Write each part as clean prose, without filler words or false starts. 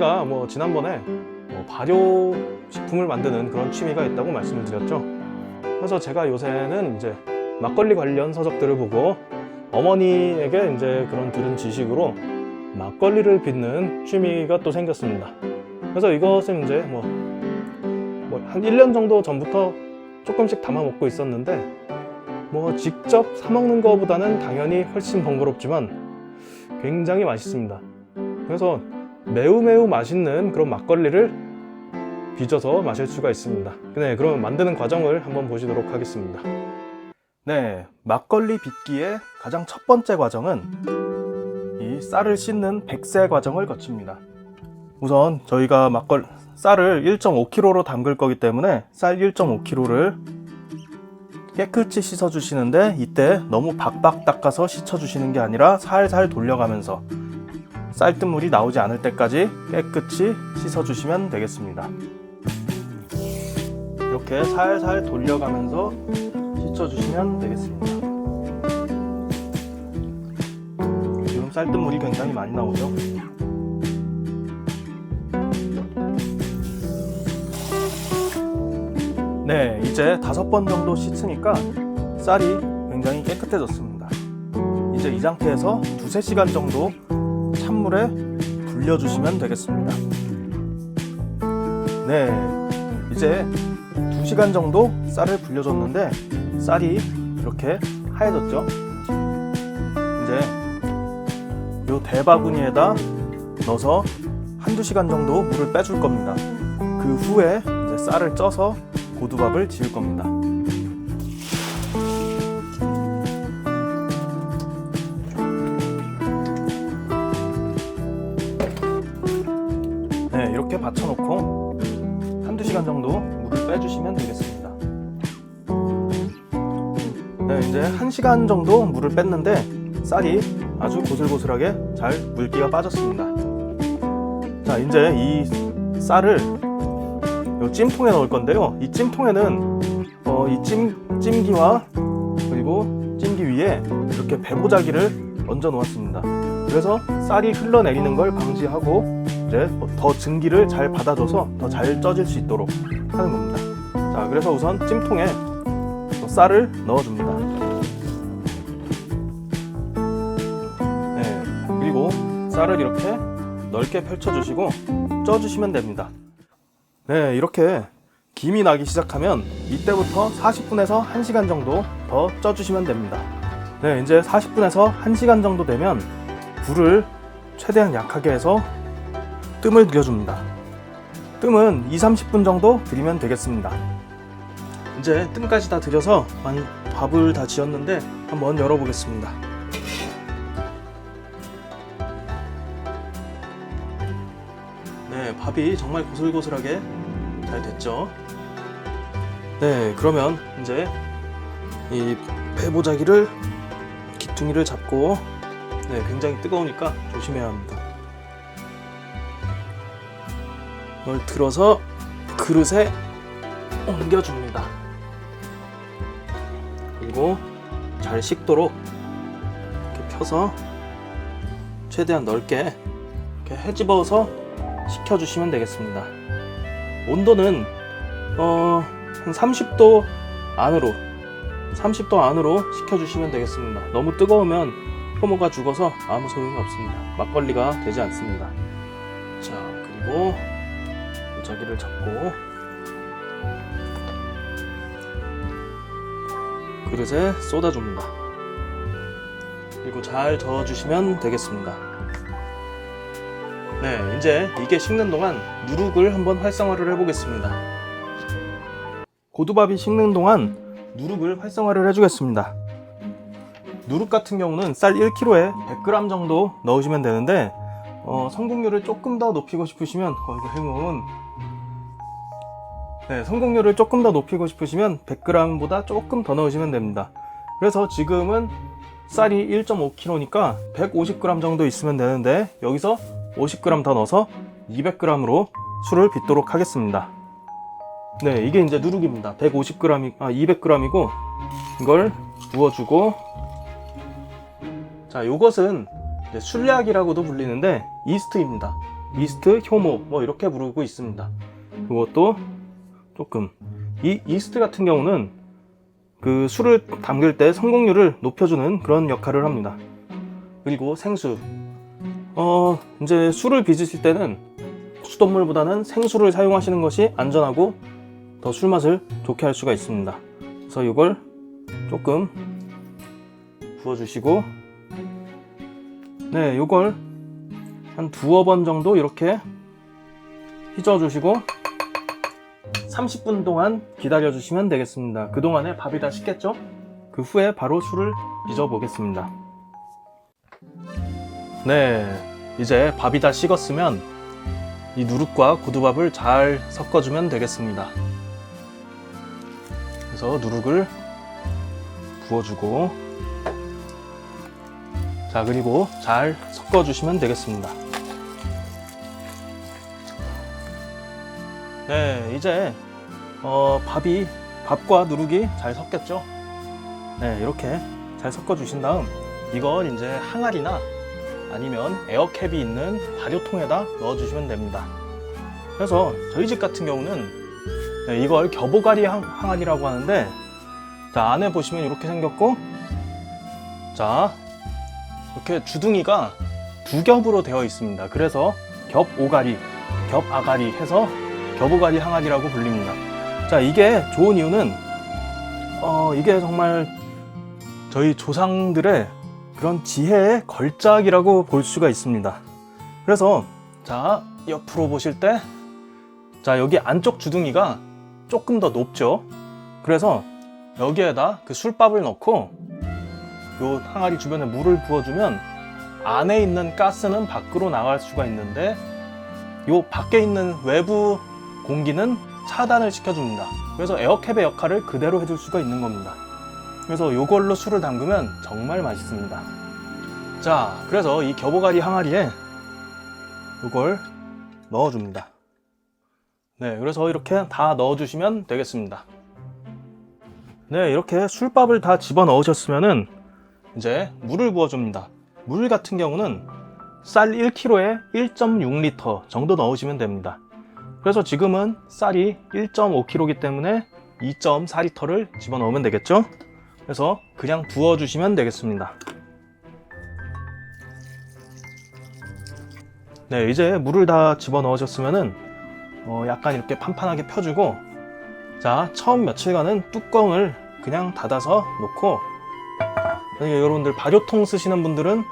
제가 지난번에 발효 식품을 만드는 그런 취미가 있다고 말씀을 드렸죠. 그래서 제가 요새는 이제 막걸리 관련 서적들을 보고 어머니에게 이제 그런 들은 지식으로 막걸리를 빚는 취미가 또 생겼습니다. 그래서 이것은 이제 한 1년 정도 전부터 조금씩 담아 먹고 있었는데 직접 사 먹는 것보다는 당연히 훨씬 번거롭지만 굉장히 맛있습니다. 그래서 매우 맛있는 그런 막걸리를 빚어서 마실 수가 있습니다. 네, 그럼 만드는 과정을 한번 보시도록 하겠습니다. 네, 막걸리 빚기의 가장 첫 번째 과정은 이 쌀을 씻는 백세 과정을 거칩니다. 우선 저희가 쌀을 1.5kg로 담글 거기 때문에 쌀 1.5kg를 깨끗이 씻어 주시는데, 이때 너무 박박 닦아서 씻어 주시는 게 아니라 살살 돌려가면서 쌀뜨물이 나오지 않을 때까지 깨끗이 씻어 주시면 되겠습니다. 이렇게 살살 돌려가면서 씻어 주시면 되겠습니다. 지금 쌀뜨물이 굉장히 많이 나오죠. 네, 이제 5번 정도 씻으니까 쌀이 굉장히 깨끗해졌습니다. 이제 이 상태에서 2~3시간 정도 찬물에 불려주시면 되겠습니다. 네, 이제 2시간 정도 쌀을 불려줬는데 쌀이 이렇게 하얘졌죠. 이제 이 대바구니에다 넣어서 1~2시간 정도 물을 빼줄 겁니다. 그 후에 이제 쌀을 쪄서 고두밥을 지을 겁니다. 네, 이렇게 받쳐놓고 1~2시간 정도 물을 빼주시면 되겠습니다. 네, 이제 1시간 정도 물을 뺐는데 쌀이 아주 고슬고슬하게 잘 물기가 빠졌습니다. 자, 이제 이 쌀을 이 찜통에 넣을 건데요. 이 찜통에는 이 찜기와 그리고 찜기 위에 이렇게 배보자기를 얹어 놓았습니다. 그래서 쌀이 흘러내리는 걸 방지하고 이제 더 증기를 잘 받아줘서 더 잘 쪄질 수 있도록 하는 겁니다. 자, 그래서 우선 찜통에 쌀을 넣어줍니다. 네, 그리고 쌀을 이렇게 넓게 펼쳐주시고 쪄주시면 됩니다. 네, 이렇게 김이 나기 시작하면 이때부터 40분에서 1시간 정도 더 쪄주시면 됩니다. 네, 이제 40분에서 1시간 정도 되면 불을 최대한 약하게 해서 뜸을 들여줍니다. 뜸은 2~30분 정도 들이면 되겠습니다. 이제 뜸까지 다 들여서 밥을 다 지었는데 한번 열어보겠습니다. 네, 밥이 정말 고슬고슬하게 잘 됐죠. 네, 그러면 이제 이 배보자기를 기퉁이를 잡고, 네, 굉장히 뜨거우니까 조심해야 합니다. 이걸 들어서 그릇에 옮겨줍니다. 그리고 잘 식도록 이렇게 펴서 최대한 넓게 이렇게 헤집어서 식혀주시면 되겠습니다. 온도는 한 30도 안으로 식혀주시면 되겠습니다. 너무 뜨거우면 효모가 죽어서 아무 소용이 없습니다. 막걸리가 되지 않습니다. 자, 그리고 보자기를 잡고 그릇에 쏟아줍니다. 그리고 잘 저어주시면 되겠습니다. 네, 이제 이게 식는 동안 누룩을 한번 활성화를 해보겠습니다. 고두밥이 식는 동안 누룩을 활성화를 해주겠습니다. 누룩 같은 경우는 쌀 1kg에 100g 정도 넣으시면 되는데 성공률을 조금 더 높이고 싶으시면 이거 행운. 네, 성공률을 조금 더 높이고 싶으시면 100g보다 조금 더 넣으시면 됩니다. 그래서 지금은 쌀이 1.5kg니까 150g 정도 있으면 되는데 여기서 50g 더 넣어서 200g으로 술을 빚도록 하겠습니다. 네, 이게 이제 누룩입니다. 200g이고 이걸 부어주고, 자, 요것은 술약이라고도 불리는데 이스트입니다. 이스트, 효모 뭐 이렇게 부르고 있습니다. 이것도 조금, 이 이스트 같은 경우는 그 술을 담글 때 성공률을 높여주는 그런 역할을 합니다. 그리고 생수, 이제 술을 빚으실 때는 수돗물보다는 생수를 사용하시는 것이 안전하고 더 술 맛을 좋게 할 수가 있습니다. 그래서 이걸 조금 부어주시고, 네, 이걸 한 두어 번 정도 이렇게 휘저어주시고 30분 동안 기다려주시면 되겠습니다. 그동안에 밥이 다 식겠죠? 그 후에 바로 술을 빚어 보겠습니다. 네, 이제 밥이 다 식었으면 이 누룩과 고두밥을 잘 섞어주면 되겠습니다. 그래서 누룩을 부어주고, 자, 그리고 잘 섞어주시면 되겠습니다. 네, 이제 밥과 누룩이 잘 섞였죠? 네, 이렇게 잘 섞어주신 다음 이걸 이제 항아리나 아니면 에어캡이 있는 발효통에다 넣어주시면 됩니다. 그래서 저희 집 같은 경우는 이걸 겨보가리 항아리라고 하는데, 자, 안에 보시면 이렇게 생겼고, 자, 이렇게 주둥이가 두 겹으로 되어 있습니다. 그래서 겹오가리, 겹아가리 해서 겨보가리 항아리라고 불립니다. 자, 이게 좋은 이유는 이게 정말 저희 조상들의 그런 지혜의 걸작이라고 볼 수가 있습니다. 그래서 자, 옆으로 보실 때, 자, 여기 안쪽 주둥이가 조금 더 높죠. 그래서 여기에다 그 술밥을 넣고 요 항아리 주변에 물을 부어주면 안에 있는 가스는 밖으로 나갈 수가 있는데 요 밖에 있는 외부 공기는 차단을 시켜줍니다. 그래서 에어캡의 역할을 그대로 해줄 수가 있는 겁니다. 그래서 요걸로 술을 담그면 정말 맛있습니다. 자, 그래서 이 겨보가리 항아리에 요걸 넣어줍니다. 네, 그래서 이렇게 다 넣어주시면 되겠습니다. 네, 이렇게 술밥을 다 집어 넣으셨으면은 이제 물을 부어줍니다. 물 같은 경우는 쌀 1kg에 1.6L 정도 넣으시면 됩니다. 그래서 지금은 쌀이 1.5kg이기 때문에 2.4L를 집어넣으면 되겠죠? 그래서 그냥 부어주시면 되겠습니다. 네, 이제 물을 다 집어넣으셨으면은 약간 이렇게 판판하게 펴주고, 자, 처음 며칠간은 뚜껑을 그냥 닫아서 놓고, 여러분들 발효통 쓰시는 분들은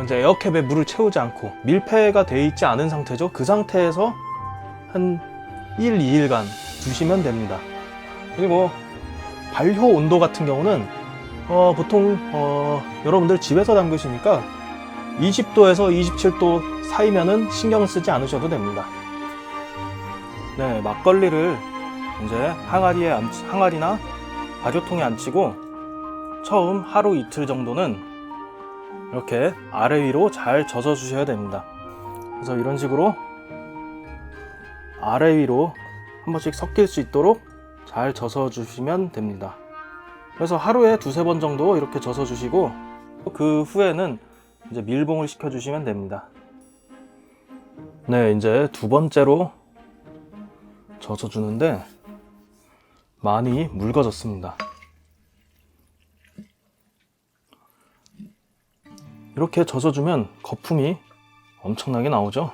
이제 에어캡에 물을 채우지 않고 밀폐가 되어 있지 않은 상태죠. 그 상태에서 한 1, 2일간 두시면 됩니다. 그리고 발효 온도 같은 경우는 보통 여러분들 집에서 담그시니까 20도에서 27도 사이면은 신경 쓰지 않으셔도 됩니다. 네, 막걸리를 이제 항아리나 발효통에 안치고 처음 하루 이틀 정도는 이렇게 아래 위로 잘 젖어 주셔야 됩니다. 그래서 이런 식으로 아래 위로 한 번씩 섞일 수 있도록 잘 젖어 주시면 됩니다. 그래서 하루에 두세 번 정도 이렇게 젖어 주시고, 그 후에는 이제 밀봉을 시켜 주시면 됩니다. 네, 이제 두 번째로 젖어 주는데 많이 묽어졌습니다. 이렇게 젖어주면 거품이 엄청나게 나오죠.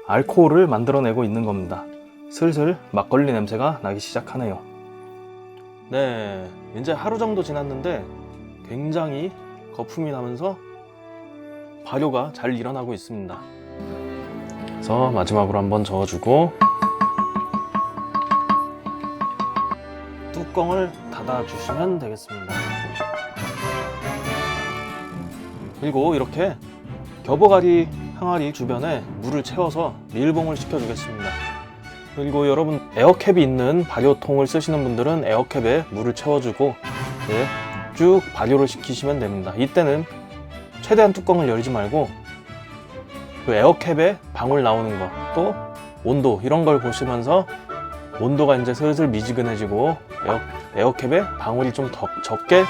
알코올을 만들어내고 있는 겁니다. 슬슬 막걸리 냄새가 나기 시작하네요. 네, 이제 하루 정도 지났는데 굉장히 거품이 나면서 발효가 잘 일어나고 있습니다. 그래서 마지막으로 한번 저어주고 뚜껑을 닫아주시면 되겠습니다. 그리고 이렇게 겨보가리 항아리 주변에 물을 채워서 밀봉을 시켜주겠습니다. 그리고 여러분 에어캡이 있는 발효통을 쓰시는 분들은 에어캡에 물을 채워주고 쭉 발효를 시키시면 됩니다. 이때는 최대한 뚜껑을 열지 말고 그 에어캡에 방울 나오는 거, 또 온도 이런 걸 보시면서 온도가 이제 슬슬 미지근해지고 에어캡에 방울이 좀 더 적게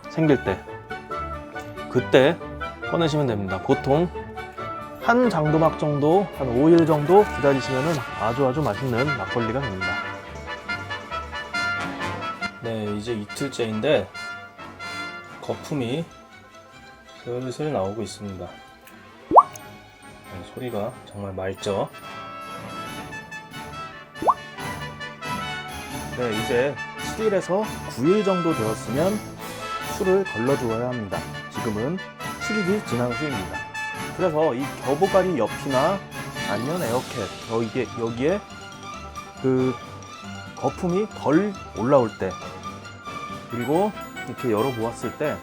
생길 때, 그때 꺼내시면 됩니다. 보통 한 장도막 정도, 한 5일 정도 기다리시면 아주 맛있는 막걸리가 됩니다. 네, 이제 이틀째인데 거품이 슬슬 나오고 있습니다. 네, 소리가 정말 맑죠? 네, 이제 7일에서 9일 정도 되었으면 술을 걸러주어야 합니다. 지금은 7일이 지난 후입니다. 그래서 이 겨보가리 옆이나 아니면 에어캡 여기에 그 거품이 덜 올라올 때, 그리고 이렇게 열어보았을 때,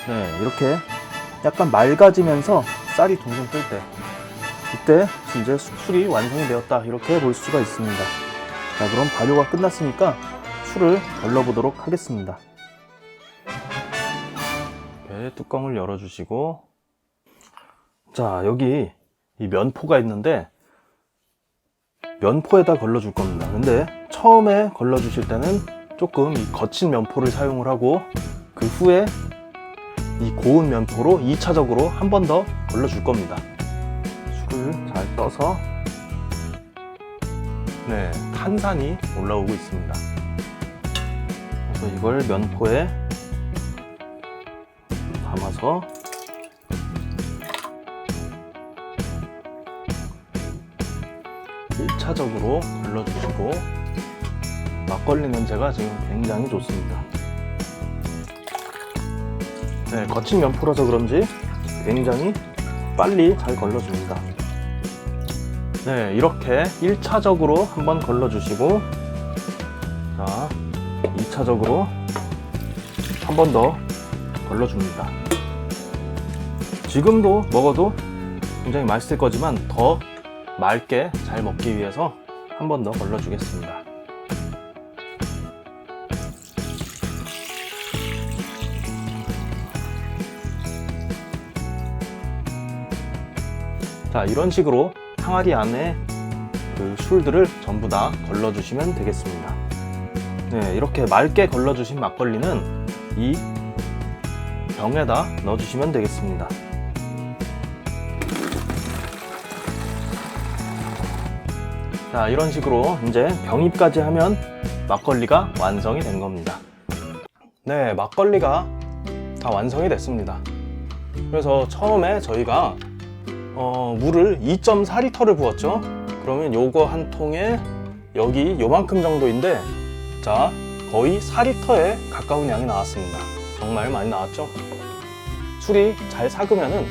네, 이렇게 약간 맑아지면서 쌀이 둥둥 뜰 때, 이때 이제 술이 완성이 되었다, 이렇게 볼 수가 있습니다. 자, 그럼 발효가 끝났으니까 술을 걸러보도록 하겠습니다. 이렇게 뚜껑을 열어주시고, 자, 여기 이 면포가 있는데 면포에다 걸러줄 겁니다. 근데 처음에 걸러주실 때는 조금 이 거친 면포를 사용을 하고, 그 후에 이 고운 면포로 2차적으로 한 번 더 걸러줄 겁니다. 술을 잘 떠서, 네, 탄산이 올라오고 있습니다. 그래서 이걸 면포에 담아서 일차적으로 걸러주시고, 막걸리 냄새가 지금 굉장히 좋습니다. 네, 거친 면포라서 그런지 굉장히 빨리 잘 걸러줍니다. 네, 이렇게 1차적으로 한번 걸러주시고, 자, 2차적으로 한 번 더 걸러줍니다. 지금도 먹어도 굉장히 맛있을 거지만 더 맑게 잘 먹기 위해서 한 번 더 걸러주겠습니다. 자, 이런 식으로 항아리 안에 그 술들을 전부 다 걸러주시면 되겠습니다. 네, 이렇게 맑게 걸러주신 막걸리는 이 병에다 넣어주시면 되겠습니다. 자, 이런 식으로 이제 병입까지 하면 막걸리가 완성이 된 겁니다. 네, 막걸리가 다 완성이 됐습니다. 그래서 처음에 저희가 물을 2.4리터를 부었죠. 그러면 요거 한 통에 여기 요만큼 정도인데, 자, 거의 4리터에 가까운 양이 나왔습니다. 정말 많이 나왔죠. 술이 잘 삭으면은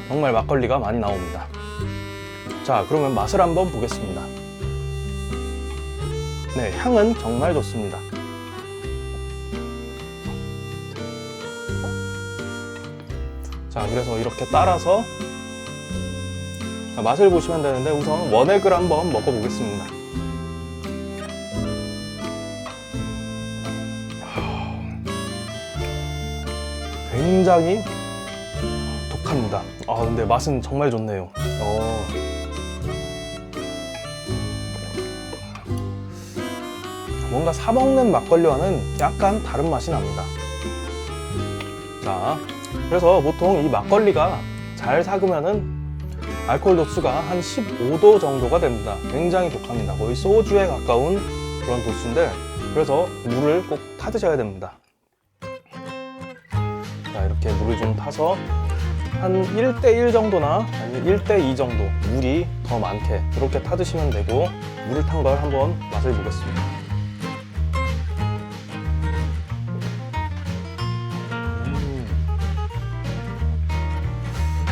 정말 막걸리가 많이 나옵니다. 자, 그러면 맛을 한번 보겠습니다. 네, 향은 정말 좋습니다. 자, 그래서 이렇게 따라서 맛을 보시면 되는데, 우선 원액을 한번 먹어보겠습니다. 굉장히 독합니다. 근데 맛은 정말 좋네요. 뭔가 사먹는 막걸리와는 약간 다른 맛이 납니다. 자, 그래서 보통 이 막걸리가 잘 삭으면은 알코올 도수가 한 15도 정도가 됩니다. 굉장히 독합니다. 거의 소주에 가까운 그런 도수인데, 그래서 물을 꼭 타드셔야 됩니다. 자, 이렇게 물을 좀 타서 한 1대1 정도나 아니면 1대2 정도, 물이 더 많게 그렇게 타드시면 되고, 물을 탄 걸 한번 맛을 보겠습니다.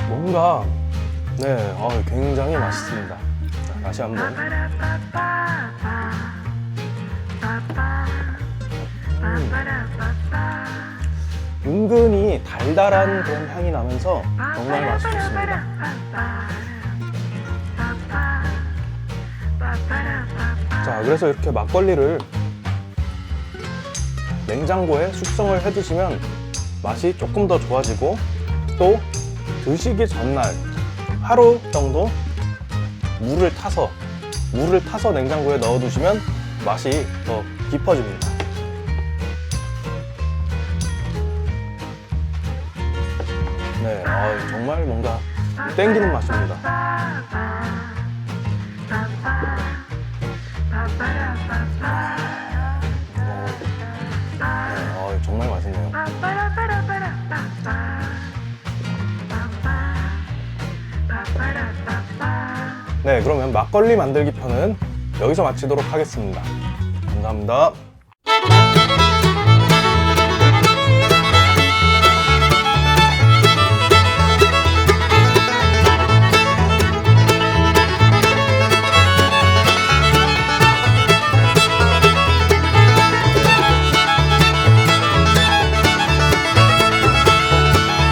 뭔가, 네, 굉장히 맛있습니다. 자, 다시 한번. 은근히 달달한 그런 향이 나면서 정말 맛이 좋습니다. 자, 그래서 이렇게 막걸리를 냉장고에 숙성을 해두시면 맛이 조금 더 좋아지고, 또 드시기 전날 하루 정도 물을 타서 냉장고에 넣어두시면 맛이 더 깊어집니다. 네, 정말 뭔가 땡기는 맛입니다. 정말 맛있네요. 네, 그러면 막걸리 만들기 편은 여기서 마치도록 하겠습니다. 감사합니다.